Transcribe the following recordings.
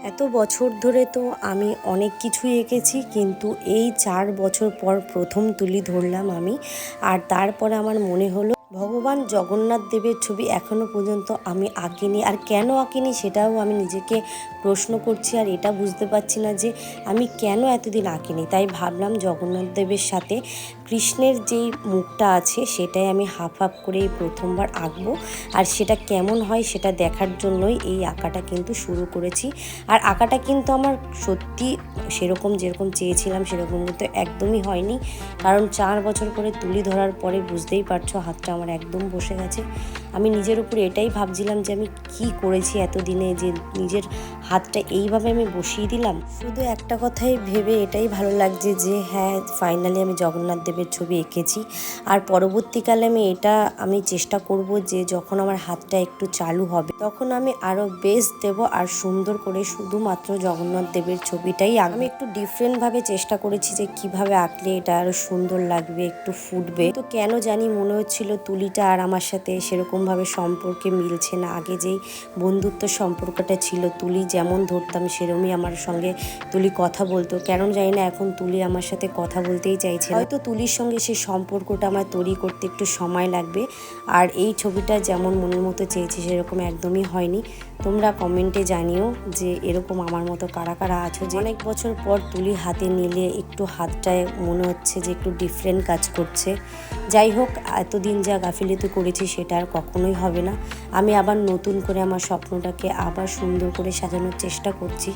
এত বছর ধরে তো আমি অনেক কিছুই এঁকেছি, কিন্তু এই 4 বছর পর প্রথম তুলি ধরলাম আমি। আর তারপরে আমার মনে হলো ভগবান জগন্নাথ দেবের ছবি এখনও পর্যন্ত আমি আঁকিনি। আর কেন আঁকিনি সেটাও আমি নিজেকে প্রশ্ন করছি, আর এটা বুঝতে পারছি না যে আমি কেন এতদিন আঁকিনি। তাই ভাবলাম জগন্নাথ দেবের সাথে কৃষ্ণের যেই মুখটা আছে সেটাই আমি হাফ হাফ করে এই প্রথমবার আঁকবো। আর সেটা কেমন হয় সেটা দেখার জন্যই এই আঁকাটা কিন্তু শুরু করেছি। আর আঁকাটা কিন্তু আমার সত্যি সেরকম যেরকম চেয়েছিলাম সেরকম কিন্তু একদমই হয়নি, কারণ 4 বছর করে তুলি ধরার পরে বুঝতেই পারছো হাতটা আমার একদম বসে গেছে। আমি নিজের উপর এটাই ভাবছিলাম যে আমি কি করেছি এতদিনে যে নিজের হাতটা এইভাবে আমি বসিয়ে দিলাম। শুধু একটা কথাই ভেবে এটাই ভালো লাগছে যে হ্যাঁ, ফাইনালি আমি জগন্নাথ দেবের ছবি এঁকেছি। আর পরবর্তীকালে আমি চেষ্টা করব যে যখন আমার হাতটা একটু চালু হবে তখন আমি আরও বেস্ট দেবো আর সুন্দর করে শুধুমাত্র জগন্নাথ দেবের ছবিটাই আমি একটু ডিফারেন্টভাবে চেষ্টা করেছি যে কিভাবে আঁকলে এটা আরও সুন্দর লাগবে, একটু ফুটবে। তো কেন জানি মনে হচ্ছিল তুলিটা আর আমার সাথে সেরকমভাবে সম্পর্কে মিলছে না। আগে যেই বন্ধুত্ব সম্পর্কটা ছিল, তুলি যেমন ধরতাম সেরকমই আমার সঙ্গে তুলি কথা বলতো, কেন জানি না এখন তুলি আমার সাথে কথা বলতেই চাইছে। হয়তো তুলির সঙ্গে সেই সম্পর্কটা আমার তৈরি করতে একটু সময় লাগবে। আর এই ছবিটা যেমন মনের মতো চেয়েছি সেরকম একদমই হয়নি। তোমরা কমেন্টে জানিও যে এরকম আমার মতো কারা কারা আছো, যে অনেক বছর পর তুলি হাতে নিলে একটু হাতটায় মনে হচ্ছে যে একটু ডিফারেন্ট কাজ করছে। যাই হোক, এতদিন যা গাফিলতি করেছি সেটা আর কখনোই হবে না। আমি আবার নতুন করে আমার স্বপ্নটাকে আবার সুন্দর করে সাজানোর চেষ্টা করছি।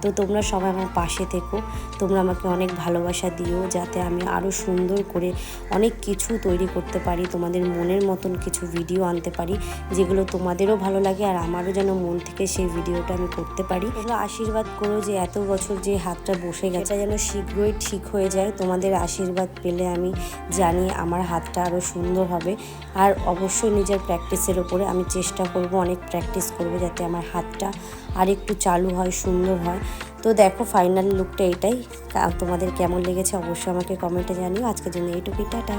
তো তোমরা সবাই আমার পাশে থেকো, তোমরা আমাকে অনেক ভালোবাসা দিও যাতে আমি আরও সুন্দর করে অনেক কিছু তৈরি করতে পারি, তোমাদের মনের মতন কিছু ভিডিও আনতে পারি যেগুলো তোমাদেরও ভালো লাগে আর আমারও যেন মন থেকে সেই ভিডিওটা আমি করতে পারি। তোমরা আশীর্বাদ করো যে এত বছর যে হাতটা বসে গেছে যেন শীঘ্রই ঠিক হয়ে যায়। তোমাদের আশীর্বাদ পেলে আমি জানি আমার হাতটা আরও সুন্দর হবে। আর অবশ্যই নিজের প্র্যাকটিসের ওপরে আমি চেষ্টা করব, অনেক প্র্যাকটিস করব যাতে আমার হাতটা আর একটু চালু হয়, সুন্দর হয়। তো দেখো ফাইনাল লুকটা এটাই। তোমাদের কেমন লেগেছে অবশ্যই আমাকে কমেন্টে জানিও। আজকের জন্য এইটুকুই, টাটা।